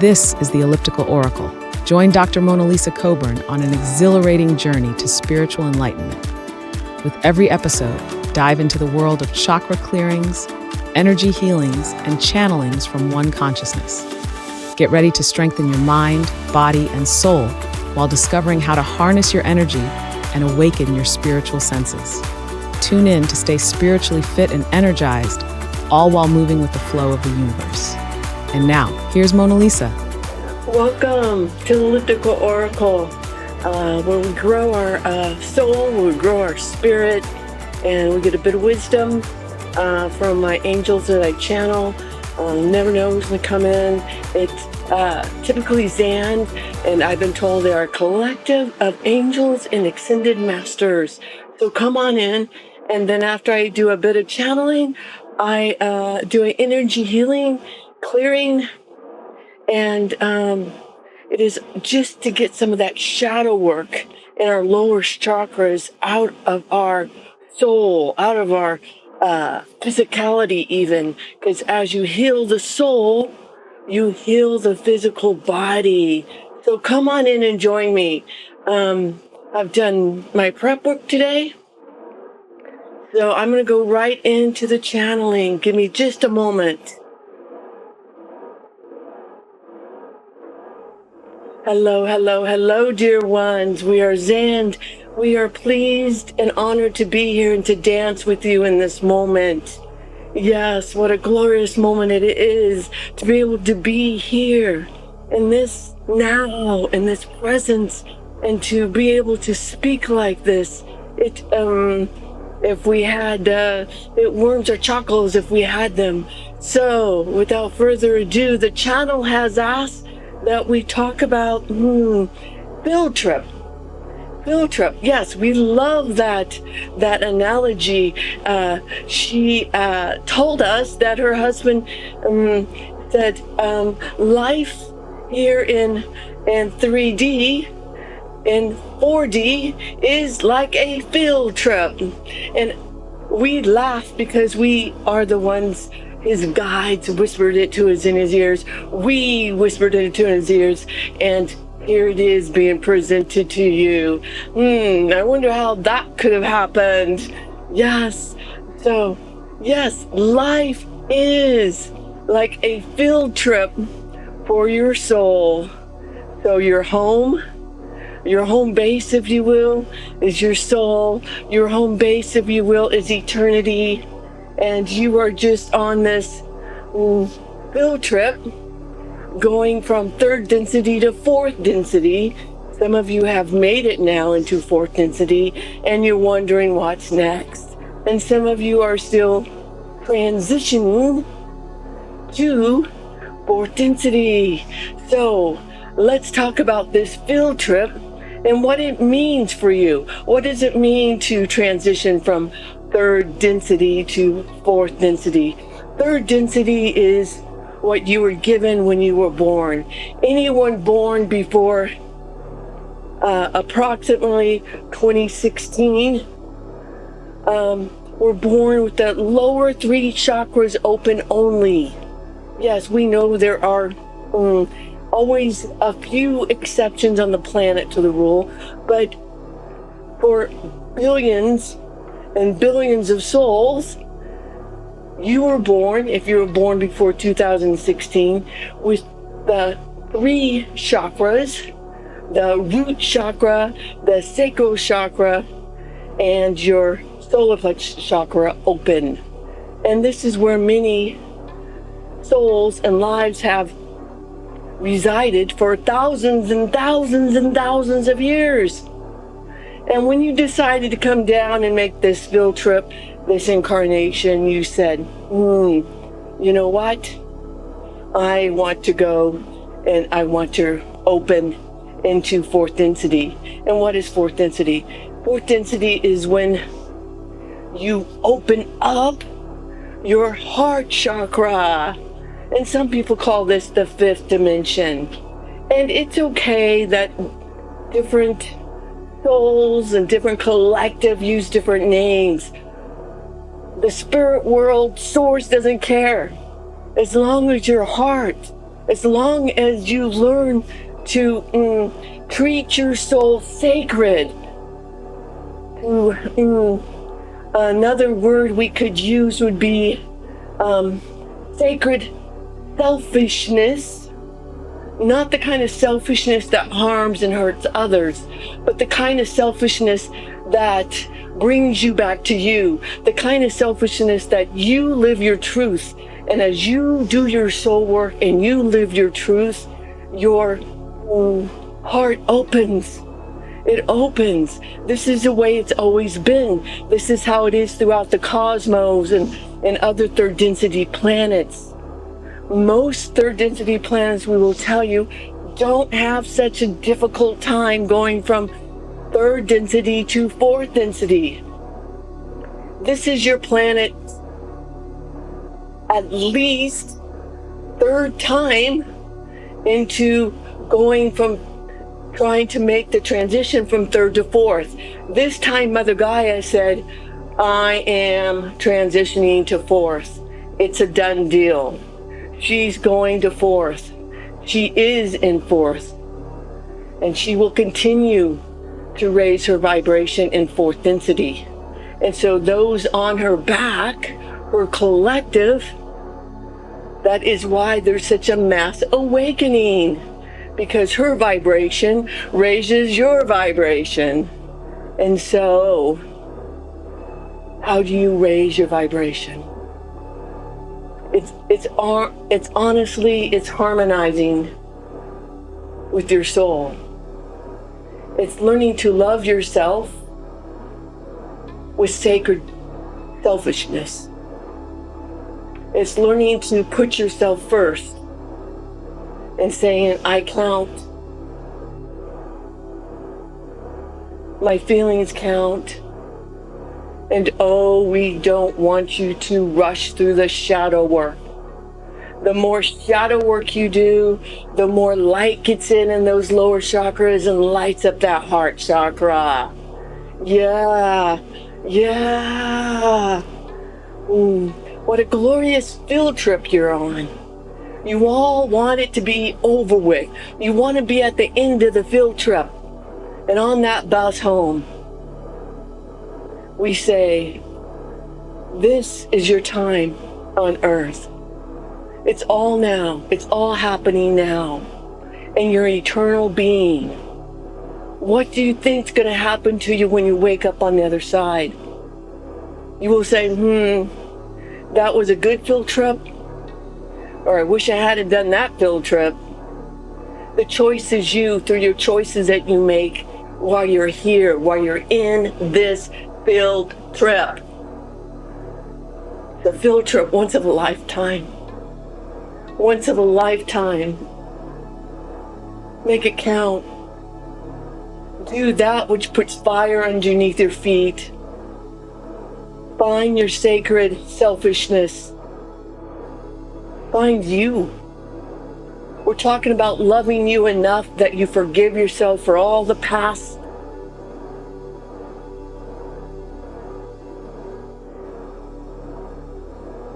This is the Elliptical Oracle. Join Dr. MonaLisa Coburn on an exhilarating journey to spiritual enlightenment. With every episode, dive into the world of chakra clearings, energy healings, and channelings from one consciousness. Get ready to strengthen your mind, body, and soul while discovering how to harness your energy and awaken your spiritual senses. Tune in to stay spiritually fit and energized, all while moving with the flow of the universe. And now, here's MonaLisa. Welcome to the Elliptical Oracle, where we grow our soul, we grow our spirit, and we get a bit of wisdom from my angels that I channel. Never know who's going to come in. It's typically Xand, and I've been told they are a collective of angels and ascended masters. So come on in, and then after I do a bit of channeling, I do an energy healing, clearing, and it is just to get some of that shadow work in our lower chakras out of our soul, out of our physicality even, because as you heal the soul, you heal the physical body. So come on in and join me. I've done my prep work today, so I'm going to go right into the channeling. Give me just a moment. Hello, hello, hello, dear ones. We are Xand. We are pleased and honored to be here and to dance with you in this moment. Yes, what a glorious moment it is to be able to be here in this now, in this presence, and to be able to speak like this. If we had, it warms our chakras if we had them. So, without further ado, the channel has asked that we talk about field trip. Field trip. Yes, we love that analogy. She told us that her husband said life here in 3D, in 4D, is like a field trip. And we laugh because we are the ones. His guides whispered it to us in his ears. We whispered it to his ears, and here it is being presented to you. I wonder how that could have happened. Yes. So, yes, life is like a field trip for your soul. So your home base, if you will, is your soul. Your home base, if you will, is eternity. And you are just on this field trip going from third density to fourth density. Some of you have made it now into fourth density and you're wondering what's next. And some of you are still transitioning to fourth density. So let's talk about this field trip and what it means for you. What does it mean to transition from third density to fourth density? Third density is what you were given when you were born. Anyone born before approximately 2016 were born with the lower three chakras open only. Yes, we know there are always a few exceptions on the planet to the rule, but for billions and billions of souls, you were born, if you were born before 2016, with the three chakras, the root chakra, the sacral chakra, and your solar plexus chakra open. And this is where many souls and lives have resided for thousands and thousands and thousands of years. And when you decided to come down and make this field trip, this incarnation, you said, you know what? I want to go and I want to open into fourth density. And what is fourth density? Fourth density is when you open up your heart chakra. And some people call this the fifth dimension. And it's okay that different souls and different collective use different names. The spirit world source doesn't care. As long as your heart As long as you learn to treat your soul sacred. Another word we could use would be sacred selfishness. Not the kind of selfishness that harms and hurts others, but the kind of selfishness that brings you back to you. The kind of selfishness that you live your truth. And as you do your soul work and you live your truth, your heart opens. It opens. This is the way it's always been. This is how it is throughout the cosmos and other third density planets. Most third density planets, we will tell you, don't have such a difficult time going from third density to fourth density. This is your planet at least third time into going from trying to make the transition from third to fourth. This time Mother Gaia said, I am transitioning to fourth. It's a done deal. She's going to fourth. She is in fourth. And she will continue to raise her vibration in fourth density. And so those on her back, her collective, that is why there's such a mass awakening. Because her vibration raises your vibration. And so, how do you raise your vibration? It's honestly, it's harmonizing with your soul. It's learning to love yourself with sacred selfishness. It's learning to put yourself first and saying, I count. My feelings count. And oh, we don't want you to rush through the shadow work. The more shadow work you do, the more light gets in those lower chakras and lights up that heart chakra. Yeah. What a glorious field trip you're on. You all want it to be over with. You want to be at the end of the field trip. And on that bus home, we say, this is your time on earth. It's all now. It's all happening now. And you're an eternal being. What do you think's going to happen to you when you wake up on the other side? You will say, that was a good field trip. Or I wish I hadn't done that field trip. The choice is you through your choices that you make while you're here, while you're in this field trip. The field trip once of a lifetime. Once of a lifetime. Make it count. Do that which puts fire underneath your feet. Find your sacred selfishness. Find you. We're talking about loving you enough that you forgive yourself for all the past.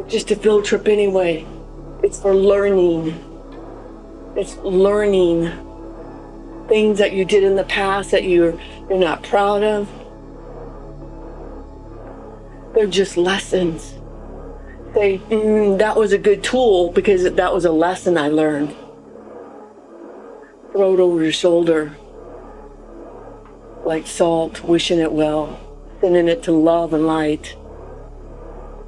It's just a field trip anyway. It's for learning. It's learning things that you did in the past that you're not proud of. They're just lessons. Say, that was a good tool because that was a lesson I learned. Throw it over your shoulder like salt, wishing it well, sending it to love and light.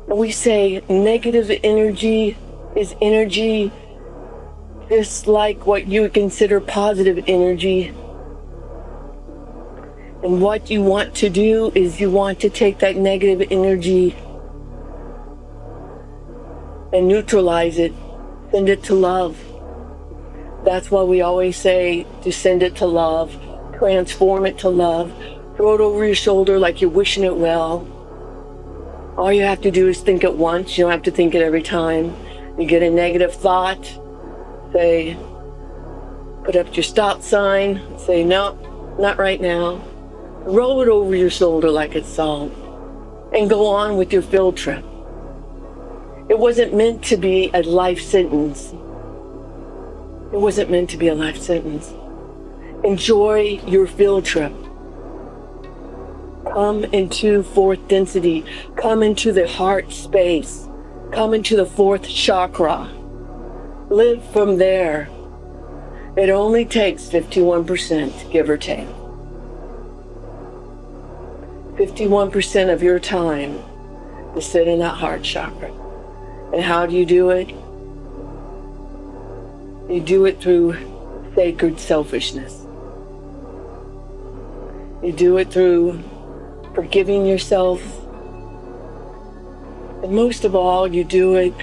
And we say negative energy is energy just like what you would consider positive energy. And what you want to do is you want to take that negative energy and neutralize it, send it to love. That's why we always say to send it to love, transform it to love, throw it over your shoulder like you're wishing it well. All you have to do is think it once. You don't have to think it every time. You get a negative thought, say, put up your stop sign, say, no, not right now. Roll it over your shoulder like it's salt and go on with your field trip. It wasn't meant to be a life sentence. It wasn't meant to be a life sentence. Enjoy your field trip. Come into fourth density. Come into the heart space. Come into the fourth chakra. Live from there. It only takes 51%, give or take. 51% of your time to sit in that heart chakra. And how do you do it? You do it through sacred selfishness. You do it through forgiving yourself. And most of all, you do it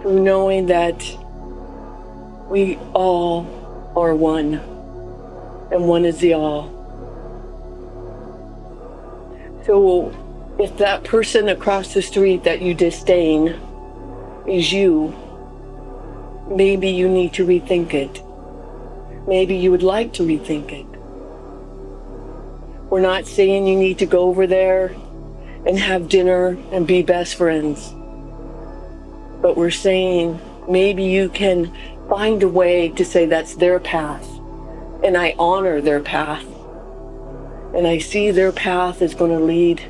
through knowing that we all are one, and one is the all. So if that person across the street that you disdain is you, maybe you need to rethink it. Maybe you would like to rethink it. We're not saying you need to go over there and have dinner and be best friends. But we're saying maybe you can find a way to say that's their path. And I honor their path. And I see their path is going to lead.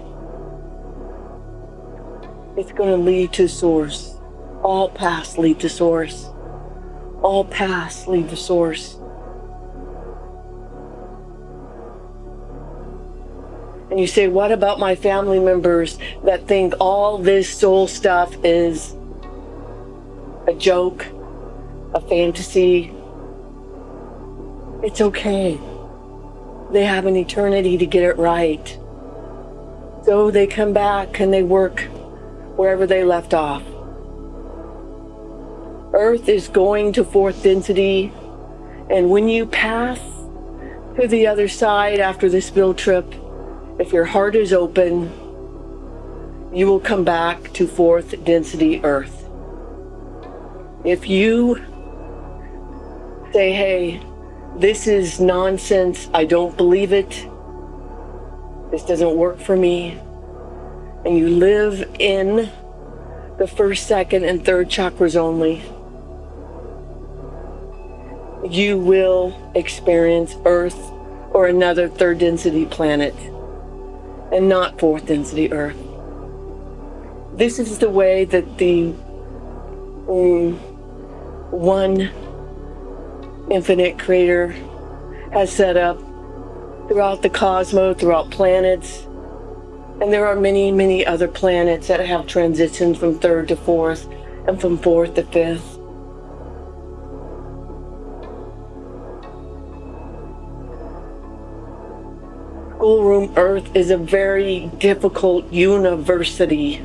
It's going to lead to source. All paths lead to source. All paths lead to source. And you say, what about my family members that think all this soul stuff is a joke, a fantasy? It's okay. They have an eternity to get it right. So they come back and they work wherever they left off. Earth is going to fourth density, and when you pass to the other side after this field trip, if your heart is open, you will come back to fourth density Earth. If you say, hey, this is nonsense, I don't believe it, this doesn't work for me, and you live in the first, second, and third chakras only, you will experience Earth or another third density planet, and not fourth density Earth. This is the way that the one infinite creator has set up throughout the cosmos, throughout planets. And there are many, many other planets that have transitioned from third to fourth and from fourth to fifth. Schoolroom Earth is a very difficult university.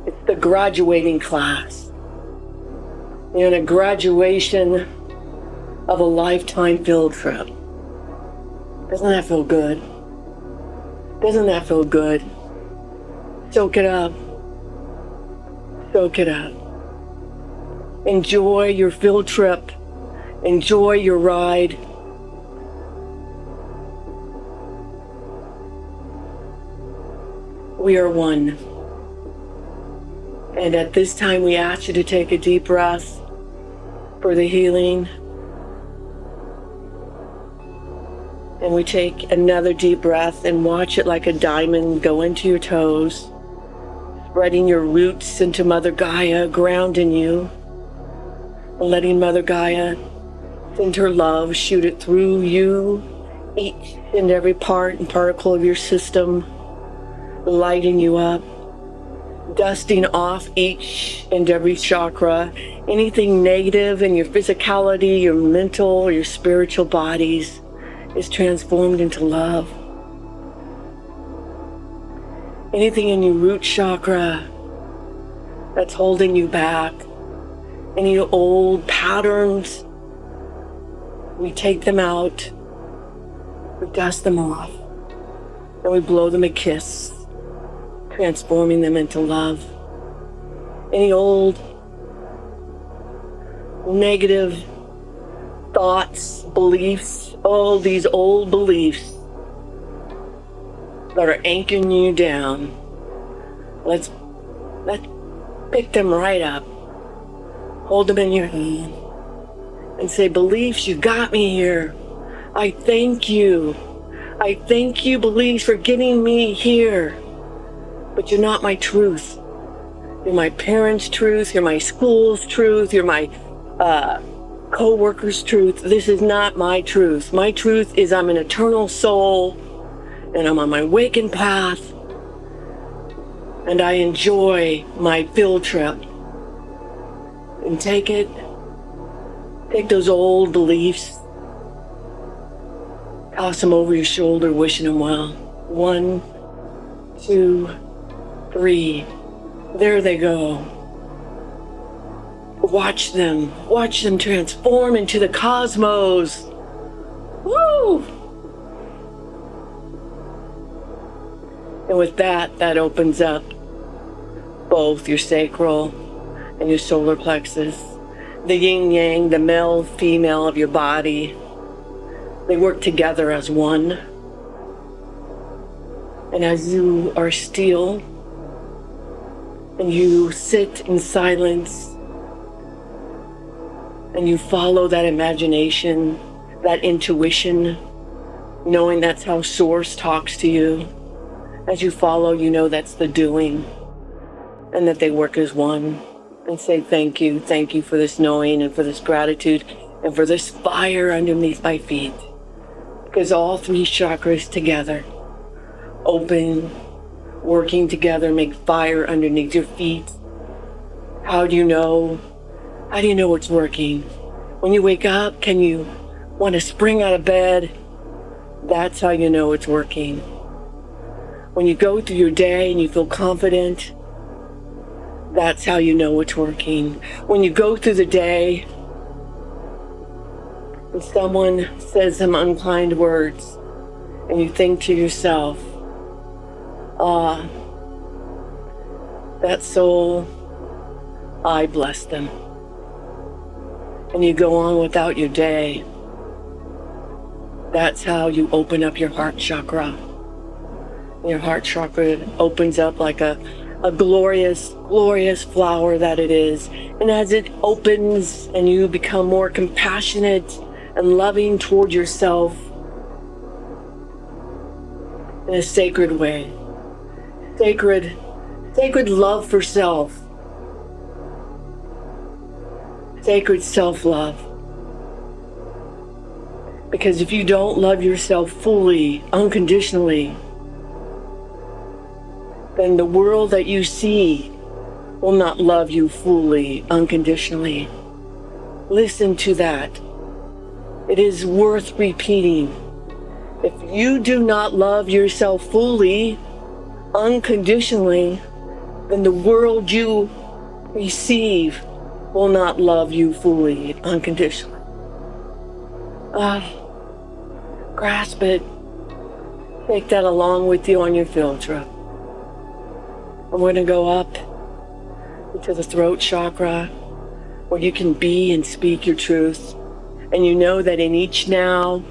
It's the graduating class. You're in a graduation of a lifetime field trip. Doesn't that feel good? Doesn't that feel good? Soak it up. Soak it up. Enjoy your field trip. Enjoy your ride. We are one. And at this time, we ask you to take a deep breath for the healing. And we take another deep breath and watch it like a diamond go into your toes, spreading your roots into Mother Gaia, grounding you, and letting Mother Gaia send her love, shoot it through you, each and every part and particle of your system, lighting you up, dusting off each and every chakra, anything negative in your physicality, your mental, your spiritual bodies is transformed into love. Anything in your root chakra that's holding you back, any old patterns, we take them out, we dust them off, and we blow them a kiss, transforming them into love. Any old negative thoughts, beliefs, all these old beliefs that are anchoring you down, let's pick them right up, Hold them in your hand and say, beliefs, you got me here. I thank you. I thank you, beliefs, for getting me here. But you're not my truth. You're my parents' truth. You're my school's truth. You're my co-worker's truth. This is not my truth. My truth is I'm an eternal soul and I'm on my waking path and I enjoy my field trip. And take those old beliefs, toss them over your shoulder, wishing them well. 1, 2, 3. There they go. Watch them transform into the cosmos. Woo! And with that opens up both your sacral and your solar plexus, the yin yang, the male, female of your body. They work together as one. And as you are still and you sit in silence and you follow that imagination, that intuition, knowing that's how Source talks to you. As you follow, you know that's the doing and that they work as one. And say thank you for this knowing and for this gratitude and for this fire underneath my feet. Because all 3 chakras together, open, working together, make fire underneath your feet. How do you know? How do you know it's working? When you wake up, can you want to spring out of bed? That's how you know it's working. When you go through your day and you feel confident, that's how you know it's working. When you go through the day and someone says some unkind words and you think to yourself, that soul, I bless them. And you go on without your day. That's how you open up your heart chakra. Your heart chakra opens up like a glorious, glorious flower that it is. And as it opens and you become more compassionate and loving toward yourself in a sacred way, sacred love for self, sacred self-love. Because if you don't love yourself fully, unconditionally, then the world that you see will not love you fully, unconditionally. Listen to that. It is worth repeating. If you do not love yourself fully, unconditionally, then the world you receive will not love you fully, unconditionally. Grasp it. Take that along with you on your field trip. And we're going to go up into the throat chakra where you can be and speak your truth. And you know that in each now,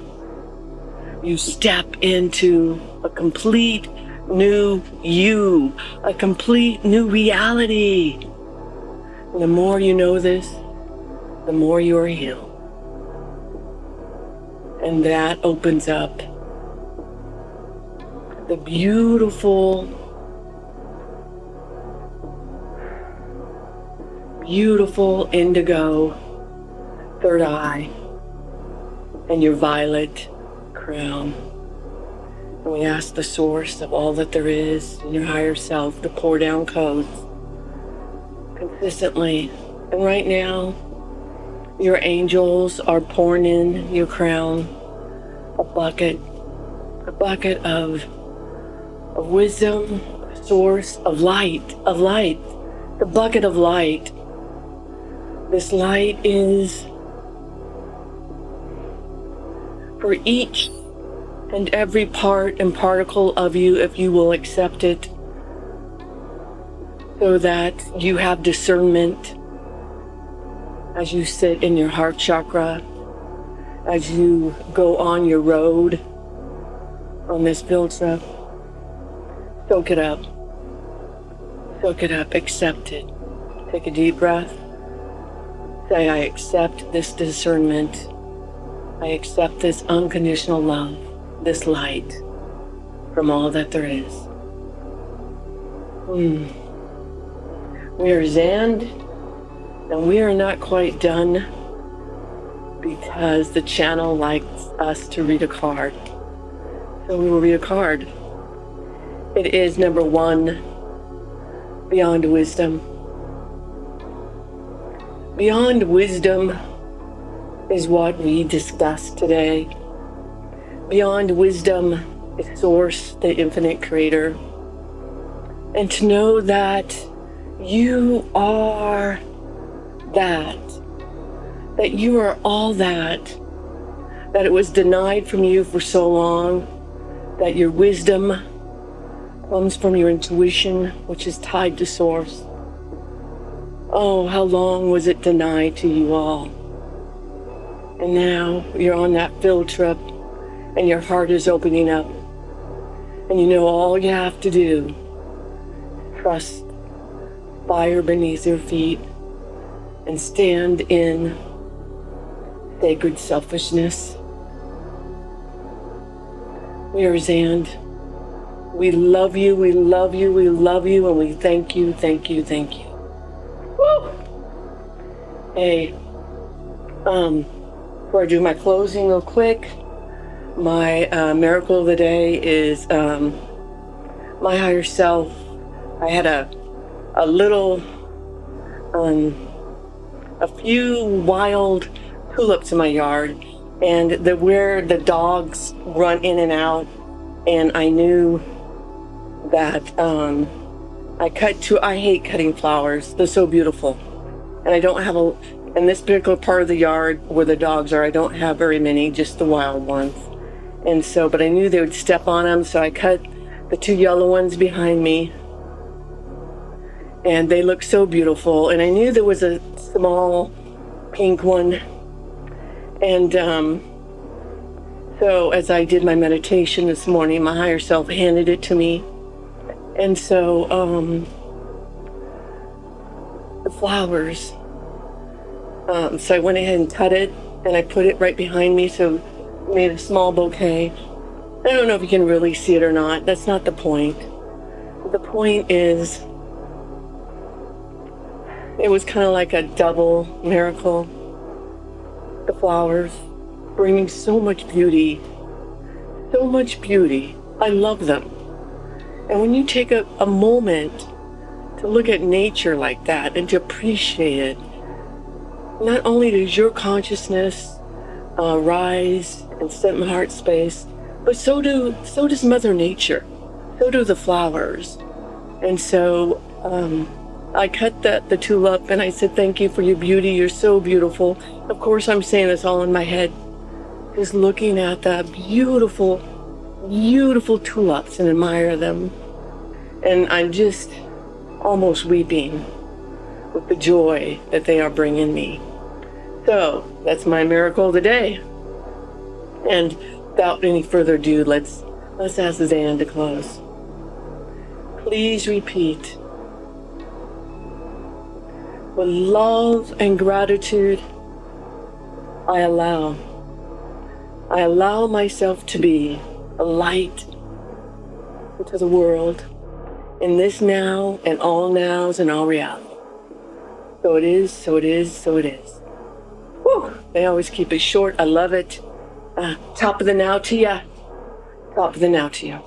you step into a complete new you, a complete new reality. And the more you know this, the more you are healed. And that opens up the beautiful, beautiful indigo third eye and your violet crown. And we ask the source of all that there is in your higher self to pour down codes consistently. And right now, your angels are pouring in your crown a bucket of wisdom, source of light, the bucket of light. This light is for each and every part and particle of you, if you will accept it, so that you have discernment as you sit in your heart chakra, as you go on your road on this field trip. Soak it up. Soak it up. Accept it. Take a deep breath. Say, I accept this discernment. I accept this unconditional love, this light from all that there is. We are Xand, and we are not quite done because the channel likes us to read a card. So we will read a card. It is number 1, Beyond Wisdom. Beyond wisdom is what we discussed today. Beyond wisdom is Source, the infinite creator. And to know that you are that you are all that it was denied from you for so long, that your wisdom comes from your intuition, which is tied to Source. Oh, how long was it denied to you all? And now you're on that field trip and your heart is opening up. And you know all you have to do, trust fire beneath your feet and stand in sacred selfishness. We are Xand. We love you, we love you, we love you, and we thank you, thank you, thank you. Woo! Hey, before I do my closing real quick, my miracle of the day is my higher self. I had a little, a few wild tulips in my yard, and where the dogs run in and out, and I knew that I hate cutting flowers. They're so beautiful. And I don't have in this particular part of the yard where the dogs are, I don't have very many, just the wild ones. And so, but I knew they would step on them, so I cut the 2 yellow ones behind me. And they look so beautiful. And I knew there was a small pink one. And so as I did my meditation this morning, my higher self handed it to me. And so the flowers, so I went ahead and cut it and I put it right behind me, so made a small bouquet. I don't know if you can really see it or not. That's not the point. The point is, it was kind of like a double miracle. The flowers bringing so much beauty, so much beauty. I love them. And when you take a moment to look at nature like that and to appreciate it, not only does your consciousness rise and set in the heart space, but so does Mother Nature. So do the flowers. And so I cut the tulip and I said, thank you for your beauty. You're so beautiful. Of course, I'm saying this all in my head, just looking at the beautiful, beautiful tulips and admire them. And I'm just almost weeping with the joy that they are bringing me. So that's my miracle of the day. And without any further ado, let's ask Xand to close. Please repeat. With love and gratitude, I allow myself to be a light into the world, in this now and all nows and all reality. So it is, so it is, so it is. Whew, they always keep it short. I love it. Top of the now to ya. Top of the now to you.